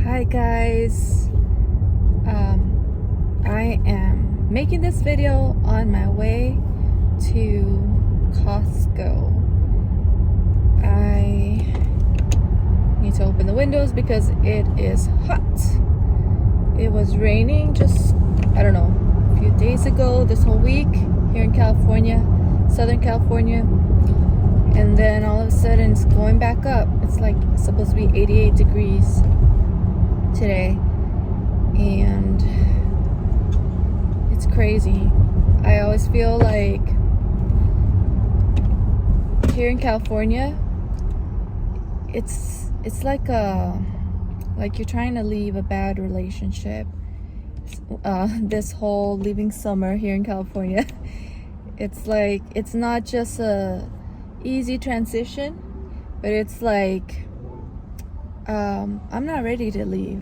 Hi guys, I am making this video on my way to Costco. I need to open the windows because it is hot. It was raining just, I don't know, a few days ago, this whole week here in California, Southern California. And then all of a sudden it's going back up. It's like supposed to be 88 degrees today. And it's crazy. I always feel like here in California, it's like you're trying to leave a bad relationship. This whole leaving summer here in California, it's like it's not just a easy transition, but it's like I'm not ready to leave.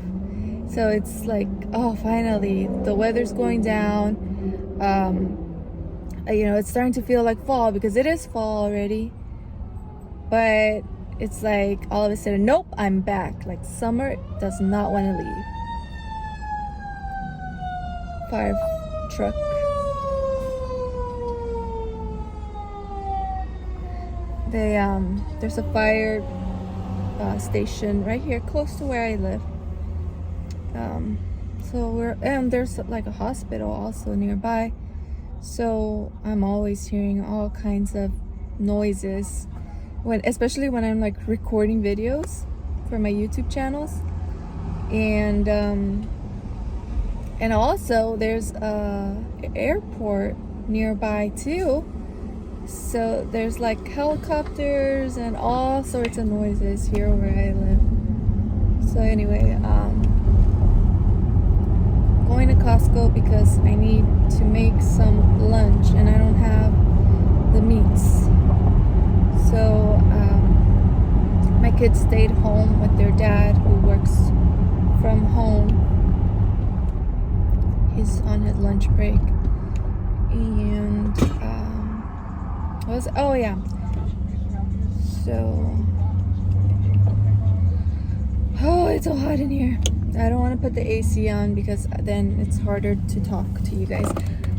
So it's like, oh, finally the weather's going down. It's starting to feel like fall because it is fall already, but it's like all of a sudden, nope, I'm back. Like summer does not want to leave. Fire truck. There's a fire station right here close to where I live. There's like a hospital also nearby. So I'm always hearing all kinds of noises especially when I'm like recording videos for my YouTube channels. And also there's a airport nearby too. So there's like helicopters and all sorts of noises here where I live. So anyway, going to Costco because I need to make some lunch and I don't have the meats. So my kids stayed home with their dad who works from home. He's on his lunch break. And it's so hot in here. I don't want to put the AC on because then it's harder to talk to you guys.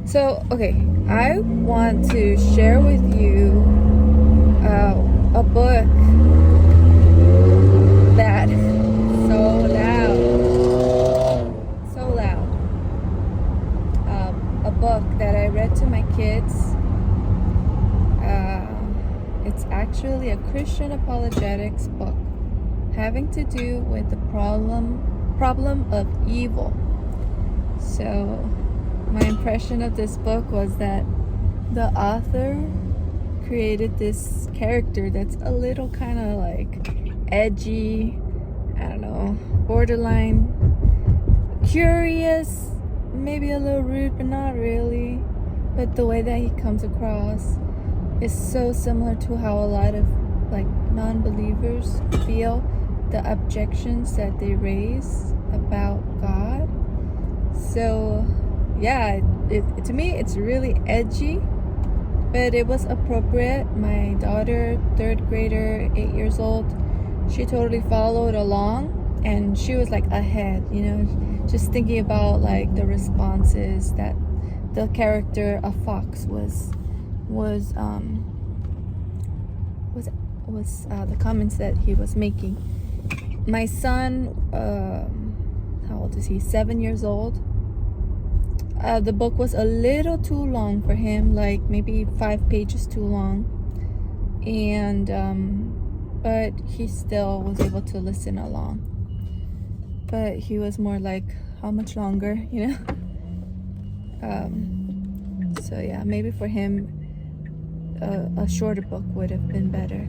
So okay, I want to share with you a book that so loud a book that I read to my kids. It's actually a Christian apologetics book having to do with the problem of evil. So my impression of this book was that the author created this character that's a little kind of like edgy, I don't know, borderline curious, maybe a little rude, but not really. But the way that he comes across is so similar to how a lot of like non-believers feel, the objections that they raise about God. So yeah, to me it's really edgy, but it was appropriate. My daughter, 3rd grader, 8 years old, she totally followed along and she was like ahead, just thinking about like the responses that the character of Fox was the comments that he was making. My son, how old is he? 7 years old. The book was a little too long for him, like maybe 5 pages too long. And but he still was able to listen along. But he was more like, how much longer, So yeah, maybe for him a shorter book would have been better,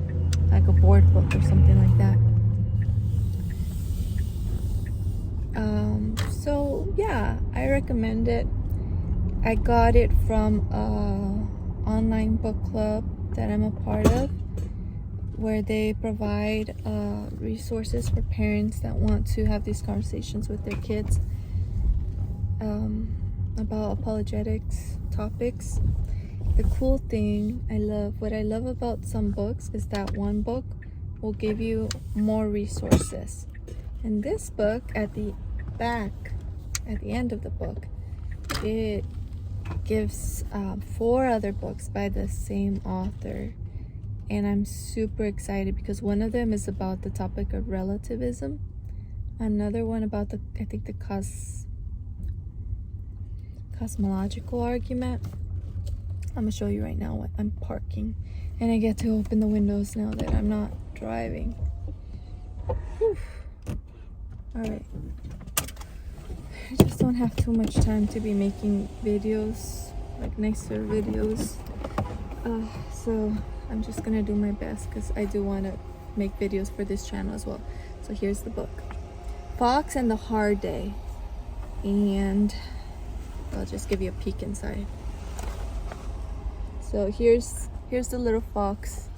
like a board book or something like that. So yeah, I recommend it. I got it from a online book club that I'm a part of, where they provide resources for parents that want to have these conversations with their kids about apologetics topics. The cool thing what I love about some books is that one book will give you more resources. And this book, at the back, at the end of the book, it gives 4 other books by the same author. And I'm super excited because one of them is about the topic of relativism. Another one about the cosmological argument. I'm gonna show you right now what I'm parking. And I get to open the windows now that I'm not driving. Whew. All right. I just don't have too much time to be making videos, like nicer videos. So I'm just gonna do my best because I do want to make videos for this channel as well. So here's the book, Fox and the Hard Day. And I'll just give you a peek inside. So here's the little fox.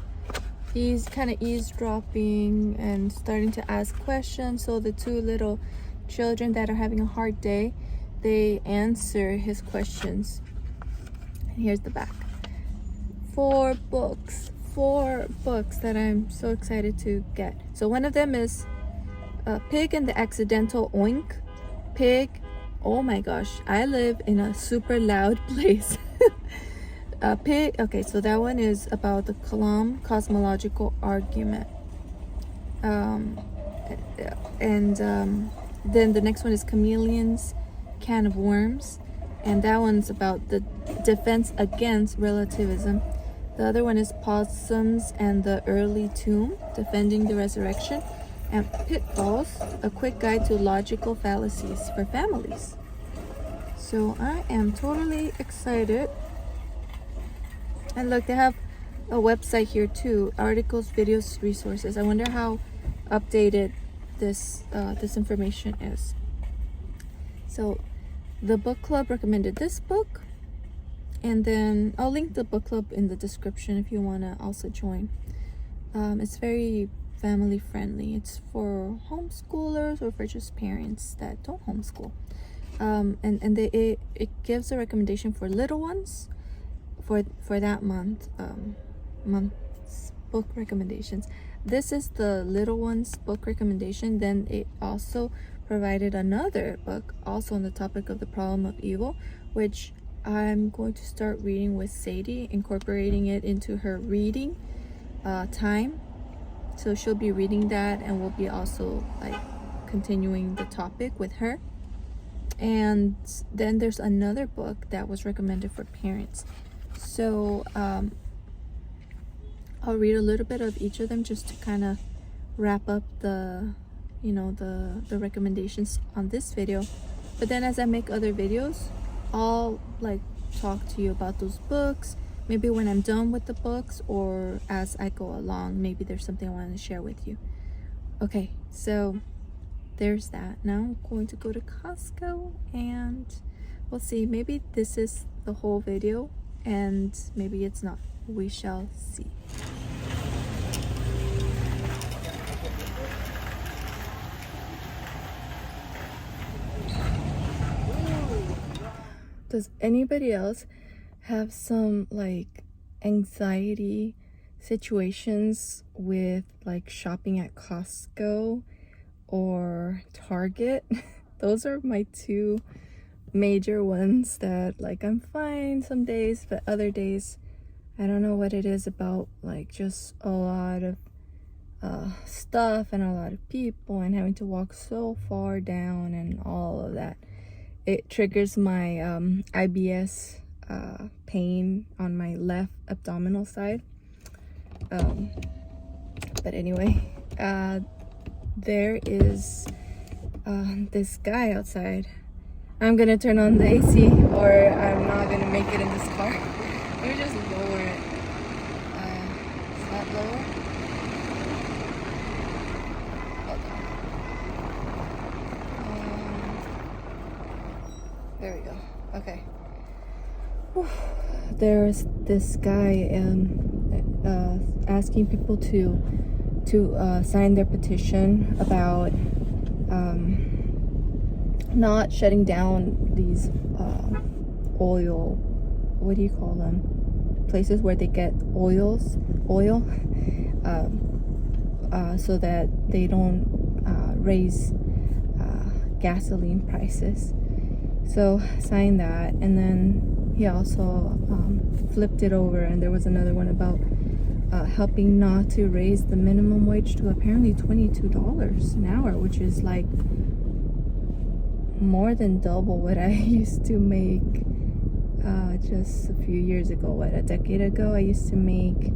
He's kind of eavesdropping and starting to ask questions. So the 2 little children that are having a hard day, they answer his questions. And here's the back. 4 books that I'm so excited to get. So one of them is Pig and the Accidental Oink. Pig, oh my gosh, I live in a super loud place. Pig, okay, so that one is about the cosmological argument. Then the next one is Chameleon's Can of Worms, and that one's about the defense against relativism. The other one is Possums and the Early Tomb, Defending the Resurrection, and Pitfalls, a quick guide to logical fallacies for families. So I am totally excited. And look, they have a website here too, articles, videos, resources. I wonder how updated this information is. So the book club recommended this book, and then I'll link the book club in the description if you want to also join. It's very family friendly. It's for homeschoolers or for just parents that don't homeschool. And it gives a recommendation for little ones for that month's book recommendations. This is the little ones book recommendation. Then it also provided another book also on the topic of the problem of evil, which I'm going to start reading with Sadie, incorporating it into her reading time. So she'll be reading that, and we'll be also like continuing the topic with her. And then there's another book that was recommended for parents. So I'll read a little bit of each of them just to kind of wrap up the recommendations on this video. But then as I make other videos, I'll like talk to you about those books, maybe when I'm done with the books or as I go along. Maybe there's something I want to share with you. Okay, so there's that. Now I'm going to go to Costco, and we'll see. Maybe this is the whole video and maybe it's not. We shall see. Does anybody else have some like anxiety situations with like shopping at Costco or Target? Those are my 2 major ones that like I'm fine some days, but other days I don't know what it is about, like just a lot of stuff and a lot of people and having to walk so far down and all of that. It triggers my IBS pain on my left abdominal side. But anyway, there is this guy outside. I'm gonna turn on the AC or I'm not gonna make it in this car. Let me just lower it. Is that lower? There we go. Okay. Whew. There's this guy asking people to sign their petition about not shutting down these oil, what do you call them, places where they get oil, so that they don't raise gasoline prices. So signed that, and then he also flipped it over, and there was another one about helping not to raise the minimum wage to apparently $22 an hour, which is like more than double what I used to make just a few years ago. A decade ago, I used to make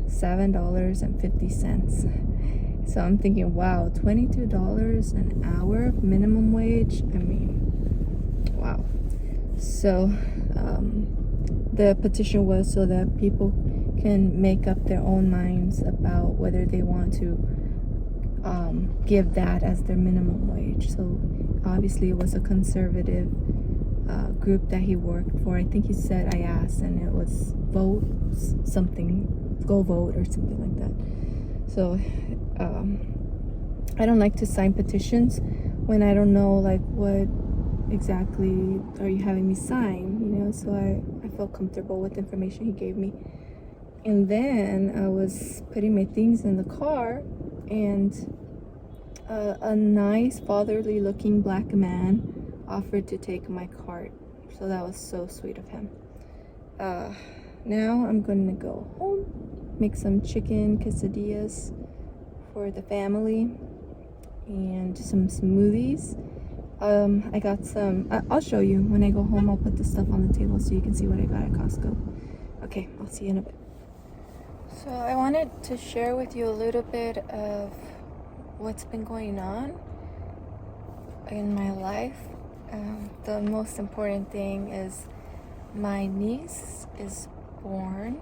$7.50. So I'm thinking, wow, $22 an hour minimum wage. I mean, wow. So the petition was so that people can make up their own minds about whether they want to give that as their minimum wage. So obviously it was a conservative group that he worked for. I think he said, I asked, and it was go vote or something like that. So I don't like to sign petitions when I don't know like what exactly are you having me sign, so I felt comfortable with the information he gave me. And then I was putting my things in the car, and a nice fatherly looking black man offered to take my cart. So that was so sweet of him. Now I'm gonna go home, make some chicken quesadillas for the family and some smoothies. I got some, I'll show you when I go home. I'll put the stuff on the table so you can see what I got at Costco. Okay, I'll see you in a bit. So I wanted to share with you a little bit of what's been going on in my life. The most important thing is my niece is born.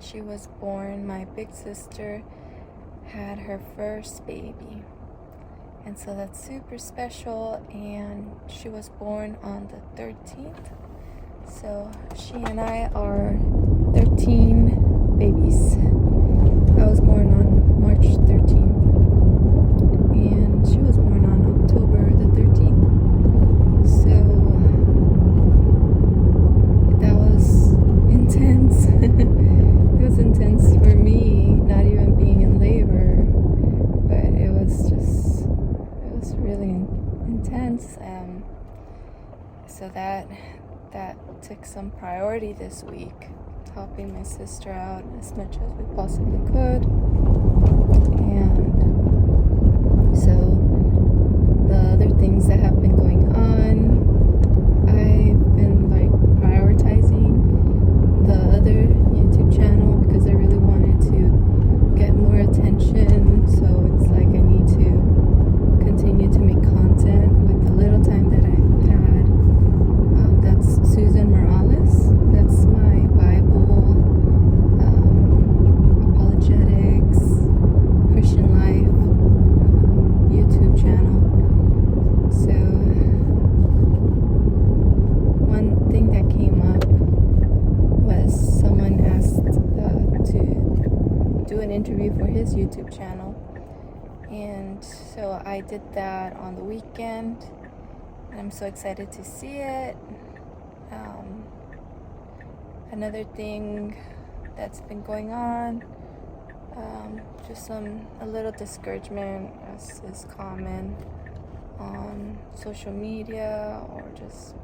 She was born. My big sister had her first baby, and so that's super special. And she was born on the 13th, so she and I are 13 babies. I was born on March 13th, and she was born on October the 13th. So that was intense. It was intense for me, not even being in labor, but it was really intense. So that took some priority this week, helping my sister out as much as we possibly could. And so the other things that have been going on, I've been like prioritizing the other YouTube channel because I really wanted to get more attention. So it's like I need to continue to make content with the little time that I've had. That's Susan Morales. That's my Bible, Apologetics, Christian Life YouTube channel. So one thing that came up was someone asked to do an interview for his YouTube channel. And so I did that on the weekend, and I'm so excited to see it. Another thing that's been going on, just a little discouragement, as is common on social media, or just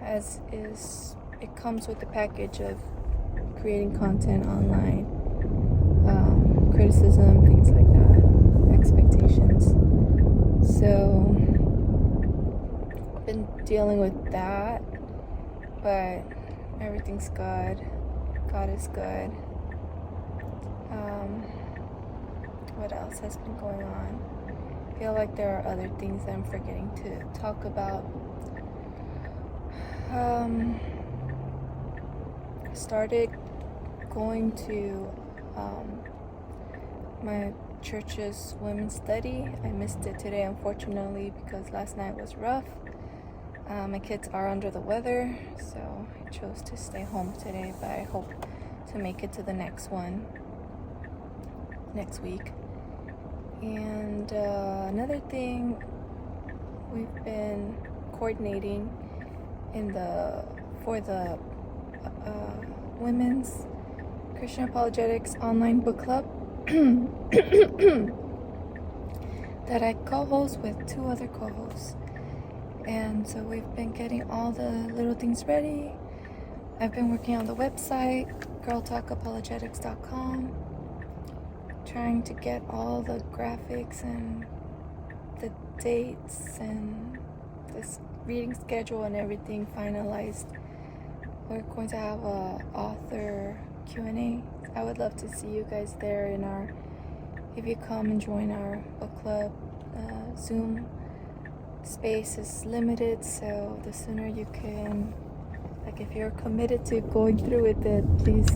as is, it comes with the package of creating content online, criticism, things like that, expectations. So I've been dealing with that, but everything's good. God is good. What else has been going on? I feel like there are other things that I'm forgetting to talk about. Started going to my church's women's study. I missed it today, unfortunately, because last night was rough. My kids are under the weather, so I chose to stay home today, but I hope to make it to the next one next week. And another thing, we've been coordinating for the Women's Christian Apologetics online book club. that I co-host with 2 other co-hosts. And so we've been getting all the little things ready. I've been working on the website, girltalkapologetics.com, trying to get all the graphics and the dates and this reading schedule and everything finalized. We're going to have a author Q&A. I would love to see you guys there if you come and join our book club. Zoom space is limited, so the sooner you can, if you're committed to going through with it, please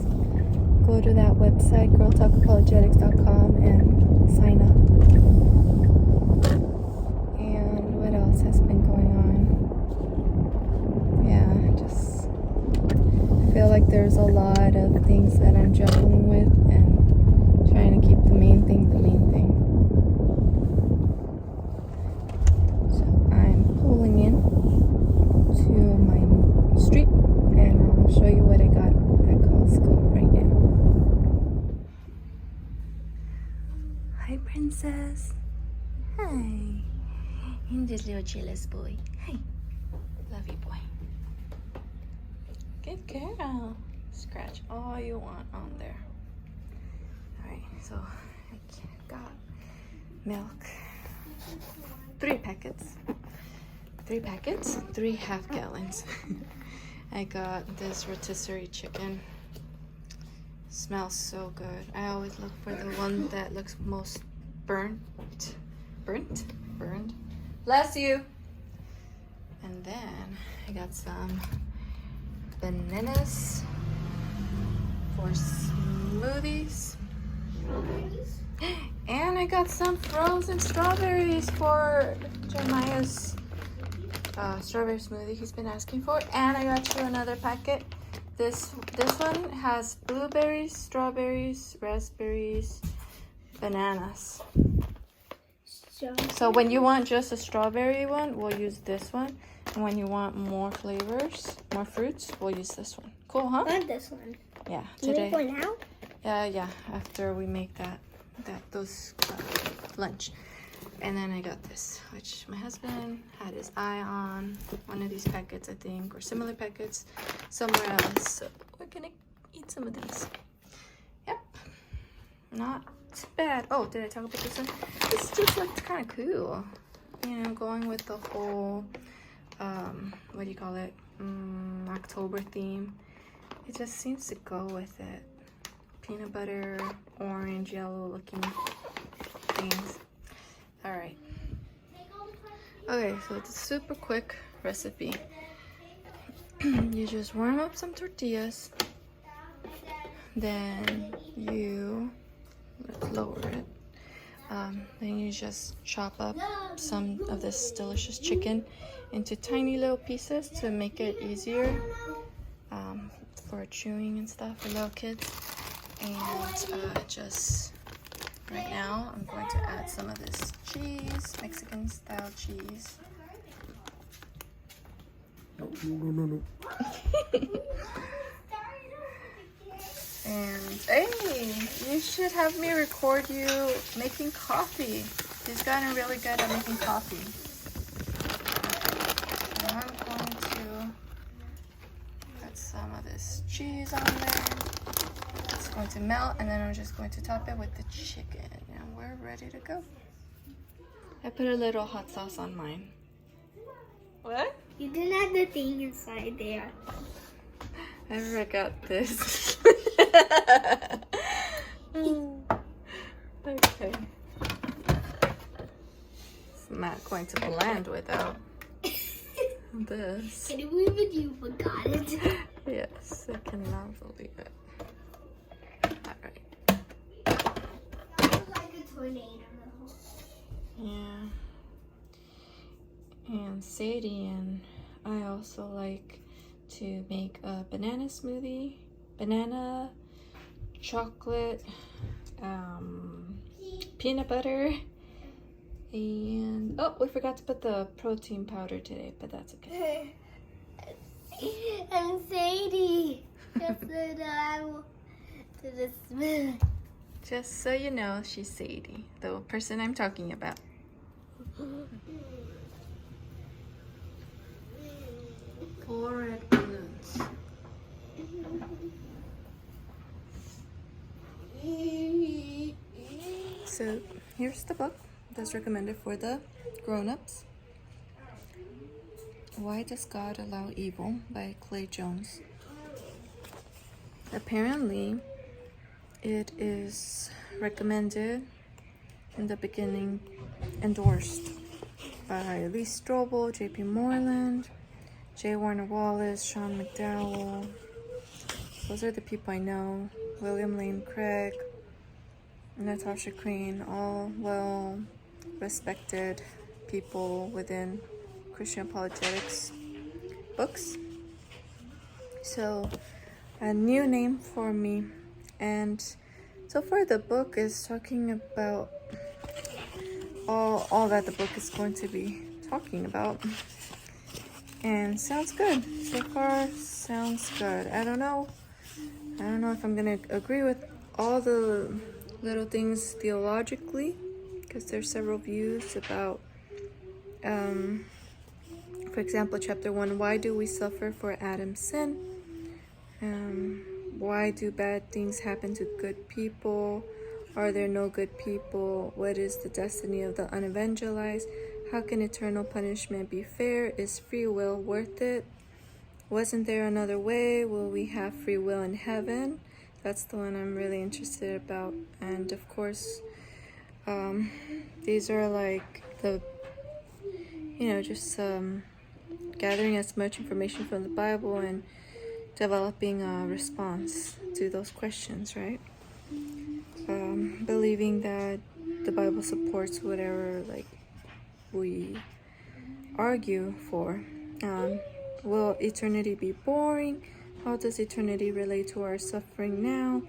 go to that website, girltalkapologetics.com, and sign up. And what else has been going on? I feel like there's a lot of things that I'm juggling with and trying to keep the main thing. So I'm pulling in to my street and I'll show you what I got at Costco right now. Hi, princess. Hi. And this little jealous boy. Hi. Love you, boy. Good girl. Scratch all you want on there. Alright, so I got milk. 3 packets. 3 half gallons. I got this rotisserie chicken. Smells so good. I always look for the one that looks most burned. Bless you. And then I got some bananas for smoothies. And I got some frozen strawberries for Jeremiah's strawberry smoothie he's been asking for. And I got you another packet. This one has blueberries, strawberries, raspberries, bananas. So when you want just a strawberry one, we'll use this one. And when you want more flavors, more fruits, we'll use this one. Cool, huh? I want this one. Yeah, Do you today. make one now? Yeah, after we make those lunch. And then I got this, which my husband had his eye on. One of these packets, I think, or similar packets somewhere else. So we're gonna eat some of these. Yep, not bad. Oh, did I talk about this one? This just looks kind of cool. You know, going with the whole, what do you call it? October theme. It just seems to go with it. Peanut butter, orange, yellow looking things. All right. Okay, so it's a super quick recipe. You just warm up some tortillas. Then let's lower it. Then you just chop up some of this delicious chicken into tiny little pieces to make it easier for chewing and stuff for little kids. And just right now, I'm going to add some of this cheese, Mexican style cheese. No. And hey, you should have me record you making coffee. He's gotten really good at making coffee. So I'm going to put some of this cheese on there. It's going to melt, and then I'm just going to top it with the chicken, and we're ready to go. I put a little hot sauce on mine. What? You didn't have the thing inside there. I forgot this. Okay. It's not going to blend without this. Can you believe it? You forgot it. Yes, I cannot believe it. Alright. That was like a tornado. Yeah. And Sadie and I also like to make a banana smoothie. Banana, chocolate, peanut butter, and oh, we forgot to put the protein powder today, but that's okay. I'm Sadie. Just so you know, she's Sadie, the person I'm talking about. 4 red balloons. So here's the book that's recommended for the grown-ups. Why Does God Allow Evil by Clay Jones. Apparently, it is recommended in the beginning, endorsed by Lee Strobel, J.P. Moreland, J. Warner Wallace, Sean McDowell. Those are the people I know. William Lane Craig, Natasha Crane, all well respected people within Christian apologetics books. So a new name for me, and so far the book is talking about all that the book is going to be talking about, and sounds good. So far sounds good. I don't know if I'm gonna agree with all the little things theologically, because there's several views about for example, chapter 1, why do we suffer for Adam's sin? Why do bad things happen to good people? Are there no good people? What is the destiny of the unevangelized? How can eternal punishment be fair? Is free will worth it? Wasn't there another way? Will we have free will in heaven? That's the one I'm really interested about. And of course, these are like the, just gathering as much information from the Bible and developing a response to those questions, right? Believing that the Bible supports whatever we argue for. Will eternity be boring? How does eternity relate to our suffering now?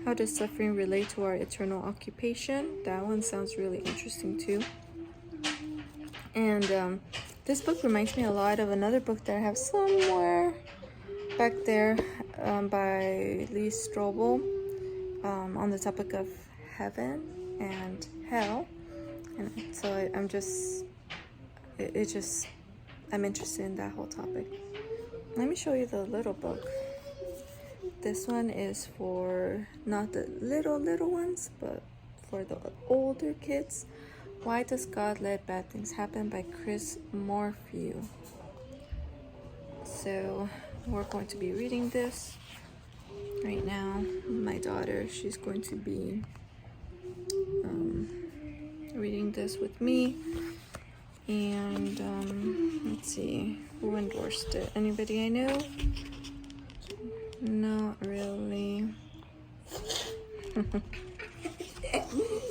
How does suffering relate to our eternal occupation? That one sounds really interesting too. And this book reminds me a lot of another book that I have somewhere back there by Lee Strobel on the topic of heaven and hell. And so I'm interested in that whole topic. Let me show you the little book. This one is for not the little ones, but for the older kids. Why Does God Let Bad Things Happen by Chris Morphew. So we're going to be reading this right now. My daughter, she's going to be reading this with me. And let's see, who endorsed it? Anybody I know? Not really.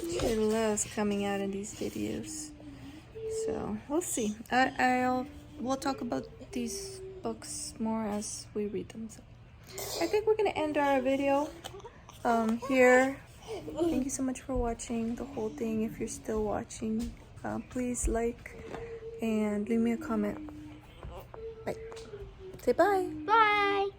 She loves coming out in these videos, so we'll see. We'll talk about these books more as we read them. So I think we're gonna end our video here. Thank you so much for watching the whole thing. If you're still watching, please like and leave me a comment. Bye. Say bye. Bye.